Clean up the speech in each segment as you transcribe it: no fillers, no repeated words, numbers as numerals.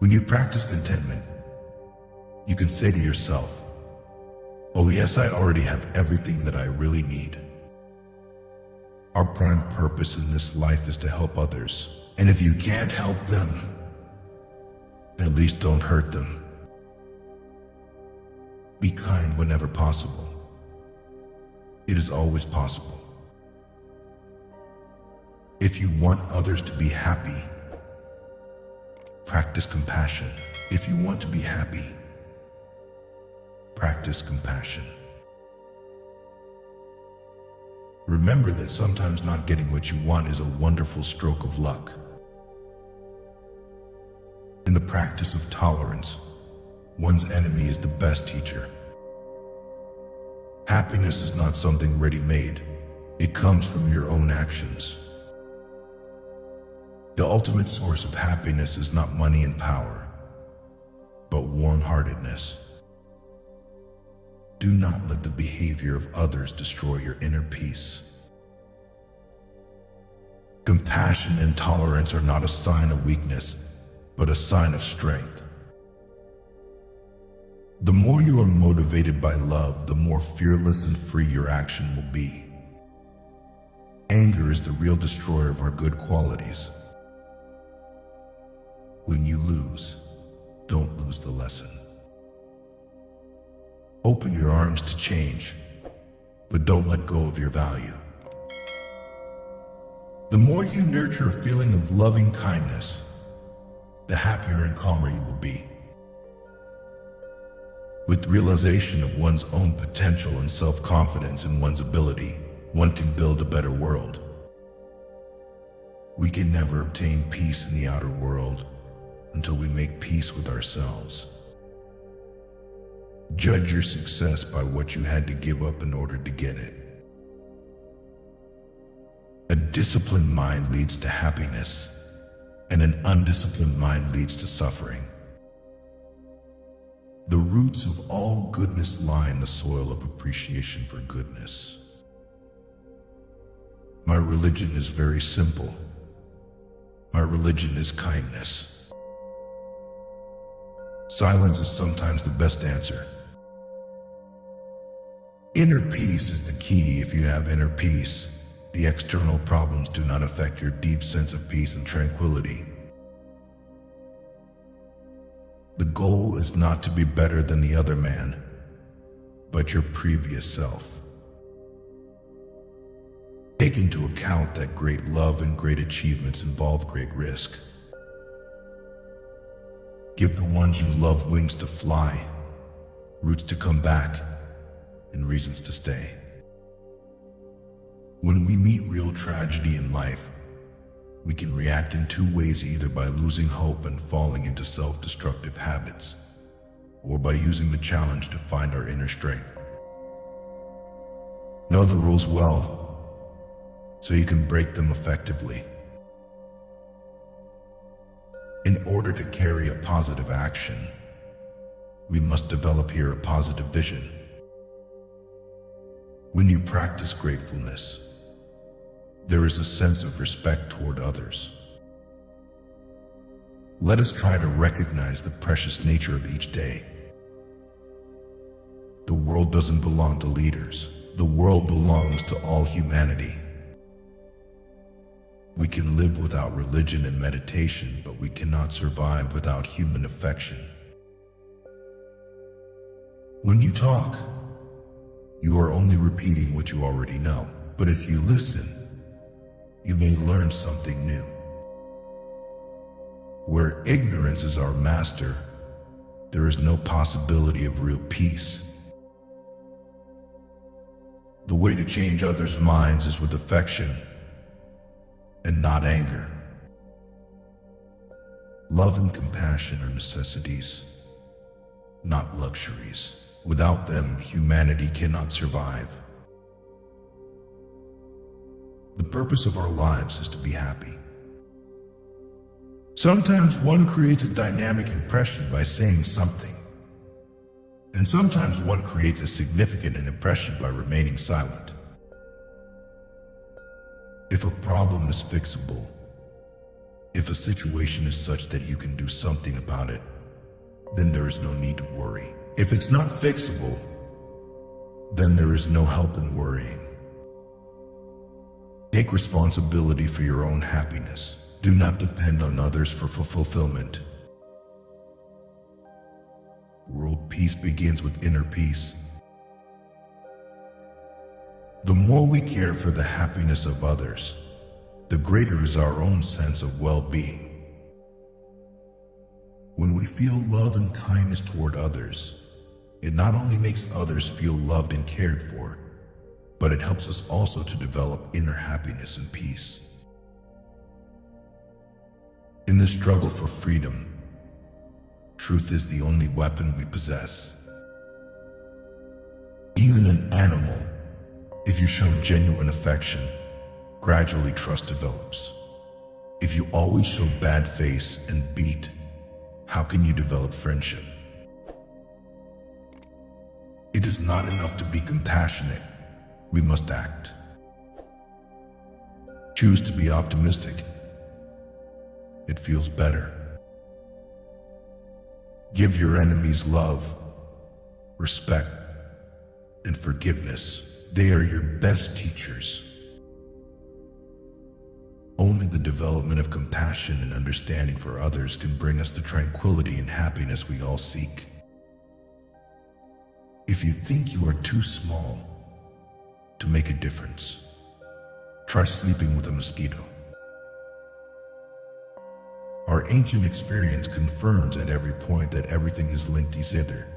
When you practice contentment, you can say to yourself, "Oh yes, I already have everything that I really need." Our prime purpose in this life is to help others. And if you can't help them, at least don't hurt them. Be kind whenever possible. It is always possible. If you want others to be happy, practice compassion. If you want to be happy, practice compassion. Remember that sometimes not getting what you want is a wonderful stroke of luck. In the practice of tolerance, one's enemy is the best teacher. Happiness is not something ready-made. It comes from your own actions. The ultimate source of happiness is not money and power, but warm-heartedness. Do not let the behavior of others destroy your inner peace. Compassion and tolerance are not a sign of weakness, but a sign of strength. The more you are motivated by love, the more fearless and free your action will be. Anger is the real destroyer of our good qualities. When you lose, don't lose the lesson. Open your arms to change, but don't let go of your value. The more you nurture a feeling of loving kindness, the happier and calmer you will be. With realization of one's own potential and self-confidence in one's ability, one can build a better world. We can never obtain peace in the outer world until we make peace with ourselves. Judge your success by what you had to give up in order to get it. A disciplined mind leads to happiness, and an undisciplined mind leads to suffering. The roots of all goodness lie in the soil of appreciation for goodness. My religion is very simple. My religion is kindness. Silence is sometimes the best answer. Inner peace is the key. If you have inner peace, the external problems do not affect your deep sense of peace and tranquility. The goal is not to be better than the other man, but your previous self. Take into account that great love and great achievements involve great risk. Give the ones you love wings to fly, roots to come back, and reasons to stay. When we meet real tragedy in life, we can react in two ways, either by losing hope and falling into self-destructive habits, or by using the challenge to find our inner strength. Know the rules well, so you can break them effectively. In order to carry a positive action, we must develop here a positive vision. When you practice gratefulness, there is a sense of respect toward others. Let us try to recognize the precious nature of each day. The world doesn't belong to leaders. The world belongs to all humanity. We can live without religion and meditation, but we cannot survive without human affection. When you talk, you are only repeating what you already know. But if you listen, you may learn something new. Where ignorance is our master, there is no possibility of real peace. The way to change others' minds is with affection and not anger. Love and compassion are necessities, not luxuries. Without them, humanity cannot survive. The purpose of our lives is to be happy. Sometimes one creates a dynamic impression by saying something, and sometimes one creates a significant impression by remaining silent. If a problem is fixable, if If a situation is such that you can do something about it, then there is no need to worry. If it's not fixable, then there is no help in worrying. Take responsibility for your own happiness. Do not depend on others for fulfillment. World peace begins with inner peace. The more we care for the happiness of others, the greater is our own sense of well-being. When we feel love and kindness toward others, it not only makes others feel loved and cared for, but it helps us also to develop inner happiness and peace. In the struggle for freedom, truth is the only weapon we possess. Even an animal, if you show genuine affection, gradually trust develops. If you always show bad face and beat, how can you develop friendship? It is not enough to be compassionate. We must act. Choose to be optimistic. It feels better. Give your enemies love, respect, and forgiveness. They are your best teachers. Only the development of compassion and understanding for others can bring us the tranquility and happiness we all seek. If you think you are too small to make a difference, try sleeping with a mosquito. Our ancient experience confirms at every point that everything is linked together,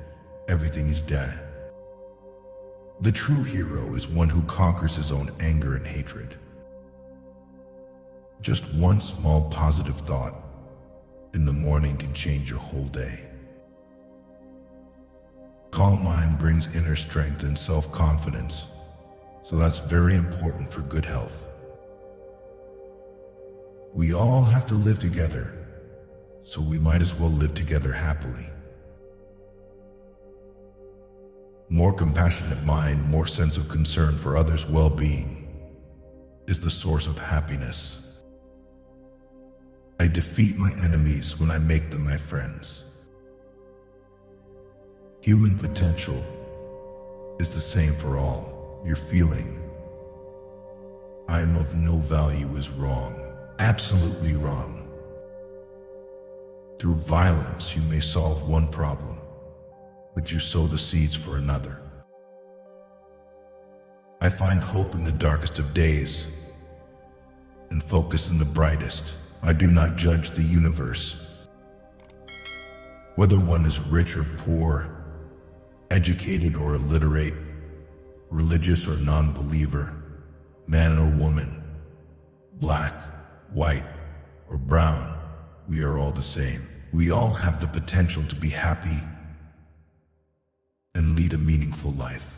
everything is dead. The true hero is one who conquers his own anger and hatred. Just one small positive thought in the morning can change your whole day. Calm mind brings inner strength and self-confidence, so that's very important for good health. We all have to live together, so we might as well live together happily. More compassionate mind, more sense of concern for others' well-being is the source of happiness. I defeat my enemies when I make them my friends. Human potential is the same for all. Your feeling, I am of no value, is wrong. Absolutely wrong. Through violence, you may solve one problem, but you sow the seeds for another. I find hope in the darkest of days and focus in the brightest. I do not judge the universe. Whether one is rich or poor, educated or illiterate, religious or non-believer, man or woman, black, white, or brown, we are all the same. We all have the potential to be happy and lead a meaningful life.